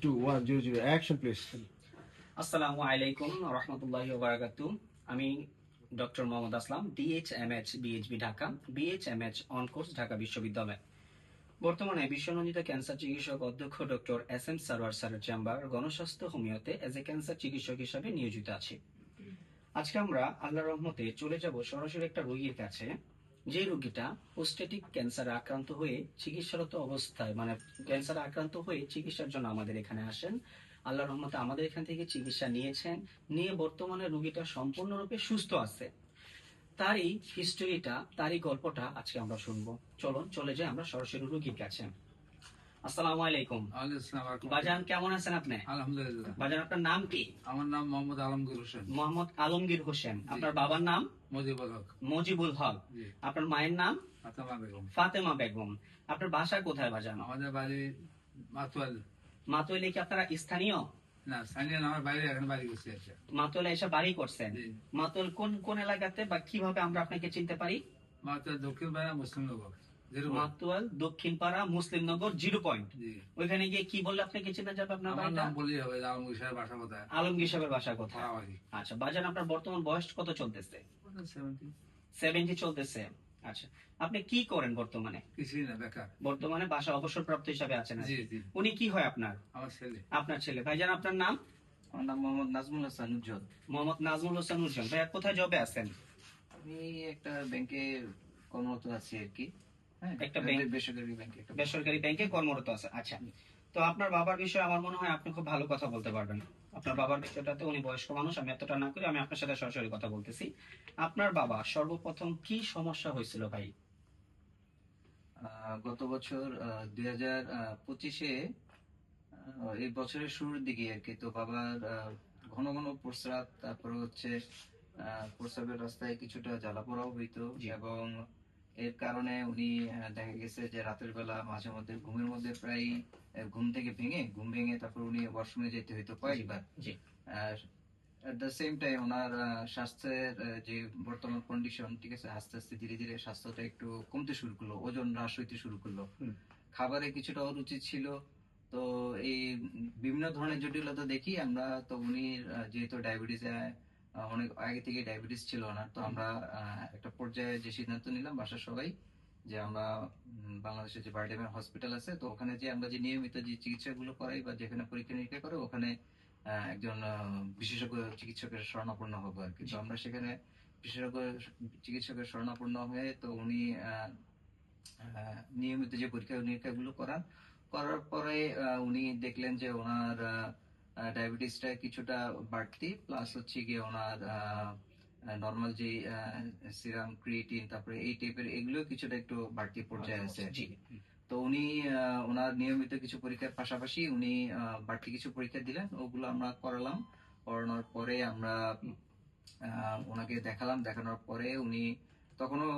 2 1 0 0 action please. আসসালামু আলাইকুম রহমতুল্লাহি ওয়া বারাকাতুহু। আমি doctor Mohammad Aslam, DHMH BHB Dhaka, BHMH on course Dhaka বিশ্ববিদ্যালয়। বর্তমানে বিশ্বনন্দিত ক্যান্সার চিকিৎসক অধ্যক্ষ ডক্টর এস এম সারওয়ার স্যারের চেম্বার গণস্বাস্থ্য হোমিওতে এজ এ ক্যান্সার চিকিৎসক হিসাবে নিয়োজিত আছি। আজকে আমরা আল্লাহর রহমতে চলে যাব সরাসরি একটা রোগীর কাছে, যে রোগীটা প্রোস্টেটিক ক্যান্সারে আক্রান্ত হয়ে চিকিৎসারত অবস্থায়, মানে ক্যান্সারে আক্রান্ত হয়ে চিকিৎসার জন্য আমাদের এখানে আসেন। আল্লাহর রহমতে আমাদের এখান থেকে চিকিৎসা নিয়েছেন, নিয়ে বর্তমানে রোগীটা সম্পূর্ণরূপে সুস্থ আছে। তারই হিস্টোরিটা, তারই গল্পটা আজকে আমরা শুনবো। চলুন চলে যাই আমরা সরাসরি রোগীর কাছে। আসসালামু আলাইকুম। বাজান, কেমন আছেন আপনি? আলহামদুলিল্লাহ। বাজান, আপনার নাম কি? আমার নাম মোহাম্মদ আলমগীর হোসেন। মোহাম্মদ আলমগীর হোসেন। আপনার বাবার নাম? মুজিবুল হক। মুজিবুল হক। আপনার মায়ের নাম? ফাতেমা বেগম। ফাতেমা বেগম। আপনার বাসা কোথায় বাজান? আমাদের বাড়ি মাতুয়াল। মাতুয়ালে কি আপনারা স্থানীয়? না, স্থানীয় না, আমার বাইরে এখন বাড়ি করছে। মাতুয়ালে এসে বাড়ি করছেন? মাতুয়াল কোন কোন এলাকাতে, বা কিভাবে আমরা আপনাকে চিনতে পারি? মাতুয়াল দক্ষিণ পাড়া মুসলিমনগর। মাতুয়াল দক্ষিণ পাড়া মুসলিমনগর 0 পয়েন্ট। ওইখানে গিয়ে কি বললে আপনাকে চেনা যাবে? আপনার আমার নাম বললেই হবে। আলমগীর সাহেবের বাসা কোথায়? আলমগীর সাহেবের বাসা কোথায়? আচ্ছা বাজান, আপনার বর্তমান বয়স কত চলতেছে? 70 চলতেছে। আচ্ছা, আপনি কি করেন বর্তমানে? কিছুই না, বেকার। বর্তমানে বাসা অবসরপ্রাপ্ত হিসাবে আছেন? জি জি। উনি কি হয় আপনার? আমার ছেলে। আপনার ছেলে। ভাইজান, আপনার নাম? আমার নাম মোহাম্মদ নাজমুল হাসান উজ্জ্বল। মোহাম্মদ নাজমুল হোসেন উজ্জ্বল। ভাইয়া, কোথায় জবে আছেন? আমি একটা ব্যাংকে কর্মরত আছি আর কি। একটা ব্যাংক, বেসরকারি ব্যাংকে। বেসরকারি ব্যাংকে কর্মরত আছে। আচ্ছা, তো আপনার বাবার বিষয়ে আমার মনে হয় আপনি খুব ভালো কথা বলতে পারবেন। আপনার বাবার বিষয়টাতে, উনি বয়স্ক মানুষ, আমি এতটা না করি, আমি আপনার সাথে সরাসরি কথা বলতেছি। আপনার বাবা সর্বপ্রথম কি সমস্যা হয়েছিল ভাই? গত বছর 2025-এ, এই বছরের শুরুর দিকে আর কি, তো বাবার ঘন ঘন প্রস্রাব, তারপরে হচ্ছে প্রস্রাবের রাস্তায় কিছুটা জ্বালা পোড়াও হইতো, এবং এর কারণে উনি দেখা গেছে যে রাতের বেলা মাঝে মধ্যে ঘুমের মধ্যে প্রায় ঘুম ভেঙে তারপর উনি ওয়াশরুমে যেতে হইতো কয়েকবার। এট দ্য সেম টাইম ওনার স্বাস্থ্যের যে বর্তমান কন্ডিশন, ঠিক আছে, আস্তে আস্তে ধীরে ধীরে স্বাস্থ্যটা একটু কমতে শুরু করলো, ওজন হ্রাস হইতে শুরু করলো, খাবারে কিছুটা অরুচি ছিল। তো এই বিভিন্ন ধরনের জটিলতা দেখি আমরা। তো উনি যেহেতু ডায়াবেটিস, অনেক আগে থেকে ডায়াবেটিস ছিল না, তো আমরা একটা পর্যায়ে যে সিদ্ধান্ত নিলাম বাসার সবাই, যে আমরা বাংলাদেশের যে বারডেমের হসপিটাল আছে, তো ওখানে যে আমরা যে নিয়মিত যে চিকিৎসাগুলো করাই বা যেখানে পরীক্ষা নিরীক্ষা করে, ওখানে একজন বিশেষজ্ঞ চিকিৎসকের শরণাপন্ন হবো আর কি। তো আমরা সেখানে বিশেষজ্ঞ চিকিৎসকের শরণাপন্ন হয়ে, তো উনি নিয়মিত যে পরীক্ষা নিরীক্ষা গুলো করার পরে উনি দেখলেন যে ওনার ডায়াবেটিসটা কিছুটা বাড়তি, প্লাস হচ্ছে গিয়ে ওনার নর্মাল যে সিরাম ক্রিয়েটিন, তারপরে এই টাইপের এগুলো কিছুটা একটু বাড়তি পর্যায়ে আছে। তো উনি ওনার নিয়মিত কিছু পরীক্ষার পাশাপাশি উনি বাড়তি কিছু পরীক্ষা দিলেন, ওগুলো আমরা করানোর পরে আমরা ওনাকে দেখালাম। দেখানোর পরে উনি তখনও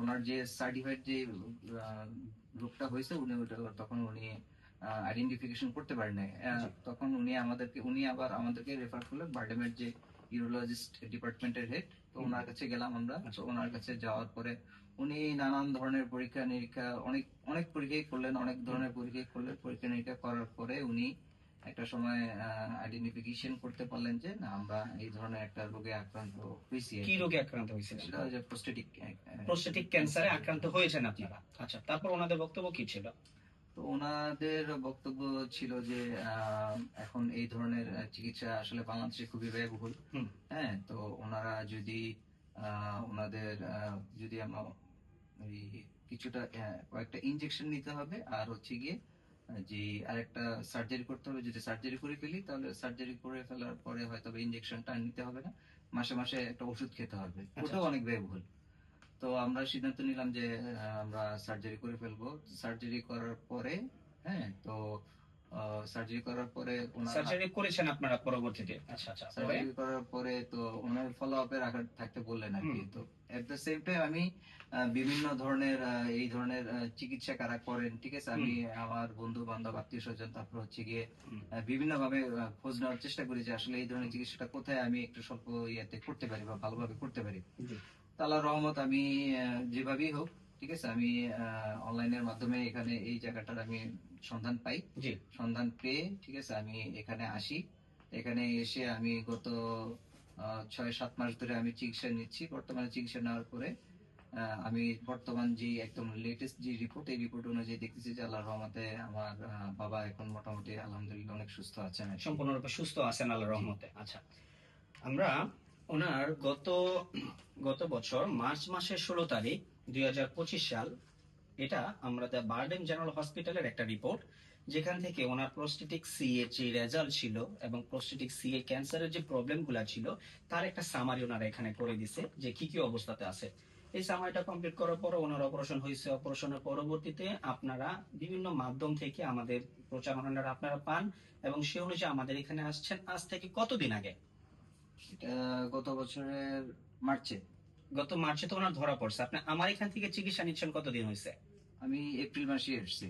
ওনার যে সার্টিফাইড যে রোগটা হয়েছে, তখন উনি আইডেন্টিফিকেশন করতে পারেন নাই। তখন উনি আবার আমাদেরকে রেফার করলেন বারডেমের যে ইউরোলজিস্ট ডিপার্টমেন্টের হেড, তো ওনার কাছে গেলাম আমরা। তো ওনার কাছে যাওয়ার পরে উনি নানান ধরনের পরীক্ষা নিরীক্ষা, অনেক পরীক্ষাই করলেন, অনেক ধরনের পরীক্ষা নিরীক্ষা করার পরে উনি একটা সময় আইডেন্টিফিকেশন করতে পারলেন যে না, আমরা এই ধরনের একটা রোগে আক্রান্ত হয়েছি। কি রোগে আক্রান্ত হয়েছিল? সেটা হচ্ছে প্রোস্টেটিক ক্যান্সারে আক্রান্ত হয়েছেন আপনারা। আচ্ছা, তারপর ওনাদের বক্তব্য কি ছিল? তো ওনাদের বক্তব্য ছিল যে এখন এই ধরনের চিকিৎসা আসলে বাংলাদেশে খুবই ব্যয়বহুল। হ্যাঁ, তো ওনারা যদি ওনাদের যদি আমরা কিছুটা কয়েকটা ইনজেকশন নিতে হবে, আর হচ্ছে গিয়ে যে আরেকটা সার্জারি করতে হবে। যদি সার্জারি করে ফেলি, তাহলে সার্জারি করে ফেলার পরে হয়তো ইনজেকশনটা নিতে হবে না, মাসে মাসে একটা ওষুধ খেতে হবে, ওটাও অনেক ব্যয়বহুল। তো আমরা সিদ্ধান্ত নিলাম যে আমরা সার্জারি করে ফেলবো। সার্জারি করার পরে, হ্যাঁ, তো সার্জারি করার পরে সার্জারি করেছেন আপনারা পরবর্তীতে? আচ্ছা আচ্ছা, সার্জারি করার পরে তো ওনার ফলো আপে থাকতে বললেন আর কি। তো এট দ্য সেম টাইম আমি বিভিন্ন ধরনের এই ধরনের চিকিৎসা কারা করেন, ঠিক আছে, আমি আমার বন্ধু বান্ধব, আত্মীয় স্বজন, তারপর হচ্ছে গিয়ে বিভিন্ন ভাবে খোঁজ নেওয়ার চেষ্টা করি যে আসলে এই ধরনের চিকিৎসাটা কোথায় আমি একটু স্বল্প ইয়েতে করতে পারি বা ভালোভাবে করতে পারি। আল্লাহর রহমত, আমি যেভাবেই হোক, ঠিক আছে, আমি অনলাইনের মাধ্যমে এখানে এই জায়গাটার আমি সন্ধান পাই। জি। সন্ধান পেয়ে ঠিক আছে আমি এখানে আসি। এখানে এসে আমি গত 6-7 মাস ধরে আমি চিকিৎসা নিচ্ছি। বর্তমানে চিকিৎসা নেওয়ার পরে আমি বর্তমান যে একদম লেটেস্ট যে রিপোর্ট, এই রিপোর্ট অনুযায়ী দেখতেছি যে আল্লাহর রহমতে আমার বাবা এখন মোটামুটি আলহামদুলিল্লাহ অনেক সুস্থ আছেন আর কি। সম্পূর্ণরূপে সুস্থ আছেন আল্লাহর রহমতে। আচ্ছা, আমরা ওনার গত বছর মার্চ মাসের 16 তারিখ 2025 সাল, এটা আমরা দ্য বারডেম জেনারেল হসপিটালের একটা রিপোর্ট, যেখান থেকে ওনার প্রোস্টেটিক সি এর যে রেজাল্ট ছিল এবং প্রোস্টেটিক সি এর ক্যান্সারের যে প্রবলেমগুলো ছিল তার একটা সামারি ওনারা এখানে করে দিছে যে কি কি অবস্থাতে আছে। এই সামারিটা কমপ্লিট করার পর ওনার অপারেশন হয়েছে। অপারেশনের পরবর্তীতে আপনারা বিভিন্ন মাধ্যম থেকে আমাদের প্রচারণাটা আপনারা পান এবং সে অনুযায়ী আমাদের এখানে আসছেন। আজ থেকে কতদিন আগে? এটা গত বছরের মার্চে। গত মার্চে তো ওনার ধরা পড়ছে। আপনি আমার এখান থেকে চিকিৎসা নিচ্ছেন কতদিন হয়েছে? আমি এপ্রিল মাসে এসেছি,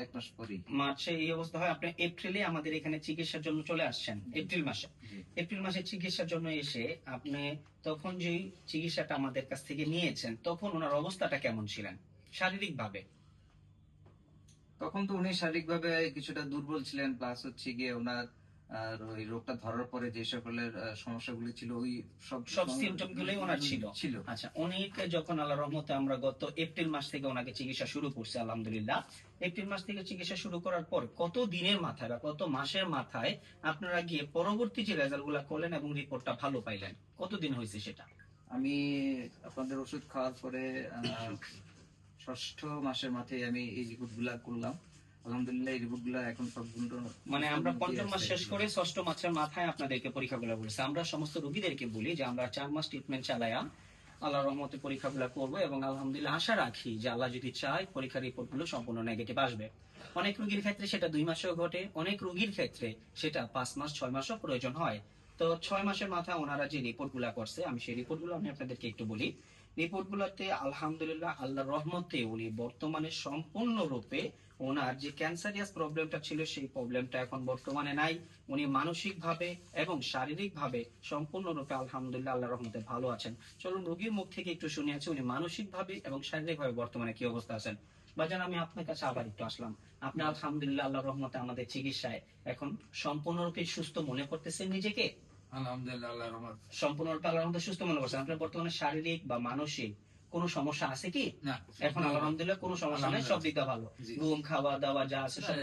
এক মাস পরেই। মার্চে এই অবস্থা হয়, আপনি এপ্রিলে আমাদের এখানে চিকিৎসার জন্য চলে আসছেন। এপ্রিল মাসে, জি। এপ্রিল মাসে চিকিৎসার জন্য এসে আপনি তখন যে চিকিৎসাটা আমাদের কাছ থেকে নিয়েছেন তখন ওনার অবস্থাটা কেমন ছিলেন শারীরিক ভাবে? তখন তো উনি শারীরিকভাবে কিছুটা দুর্বল ছিলেন, প্লাস হচ্ছে গিয়ে ওনার ওই রোগটা ধরার পরে যে সকলের সমস্যাগুলি ছিল ওই সব সিমটম গুলোই ওনার ছিল। ছিল। আচ্ছা, উনিকে যখন আল্লাহর রহমতে আমরা গত এপ্রিল মাস থেকে ওনাকে চিকিৎসা শুরু করছি আলহামদুলিল্লাহ, এপ্রিল মাস থেকে চিকিৎসা শুরু করার পর কত দিনের মাথায় বা কত মাসের মাথায় আপনারা গিয়ে পরবর্তী যে রেজাল্ট গুলা করলেন এবং রিপোর্টটা ভালো পাইলেন, কতদিন হয়েছে সেটা? আমি আপনাদের ওষুধ খাওয়ার পরে 6ষ্ঠ মাসের মাথায় আমি এই রিপোর্ট গুলা করলাম। আলহামদুলিল্লাহ এই রিপোর্ট গুলা এখন সম্পূর্ণ মানে আমরা পঞ্চম মাস শেষ করে ষষ্ঠ মাসের মাথায় আপনাদেরকে পরীক্ষাগুলো বলেছি। আমরা সমস্ত রোগীদেরকে বলি যে আমরা 4 মাস ট্রিটমেন্ট চালায়া আল্লাহর রহমতে পরীক্ষাগুলো করবো এবং আলহামদুলিল্লাহ আশা রাখি যে আল্লাহ যদি চায় পরীক্ষার রিপোর্ট গুলো সম্পূর্ণ নেগেটিভ আসবে। অনেক রোগীর ক্ষেত্রে সেটা 2 মাসেও ঘটে, অনেক রোগীর ক্ষেত্রে সেটা 5 মাস 6 মাসও প্রয়োজন হয়। তো 6 মাসের মাথায় ওনারা যে রিপোর্ট গুলা করছে, আমি সেই রিপোর্ট গুলো আমি আপনাদেরকে একটু বলি। রিপোর্ট গুলাতে আলহামদুলিল্লাহ আল্লাহর রহমতে উনি বর্তমানে সম্পূর্ণরূপে ওনার যে ক্যান্সারিয়াস প্রবলেমটা ছিল সেই প্রবলেমটা এখন বর্তমানে নাই। উনি মানসিক ভাবে এবং শারীরিক ভাবে সম্পূর্ণরূপে আলহামদুলিল্লাহ আল্লাহর রহমতে ভালো আছেন। চলুন রোগীর মুখ থেকে একটু শুনিয়েছি উনি মানসিক ভাবে এবং শারীরিক ভাবে বর্তমানে কি অবস্থা আছেন। বাজান, আমি আপনার কাছে আবার একটু আসলাম। আপনি আলহামদুলিল্লাহ আল্লাহর রহমতে আমাদের চিকিৎসায় এখন সম্পূর্ণরূপে সুস্থ মনে করতেছেন নিজেকে? আলহামদুলিল্লাহ, আল্লাহর রহমত। সম্পূর্ণরূপে আল্লাহর রহমতে সুস্থ মনে করছেন? আপনার বর্তমানে শারীরিক বা মানসিক কোনো সমস্যা আছে কি? না, এখন আলহামদুলিল্লাহ কোনো সমস্যা নেই, সব দিকটা ভালো। জি। ঘুম, খাওয়া দাওয়া যা আছে সব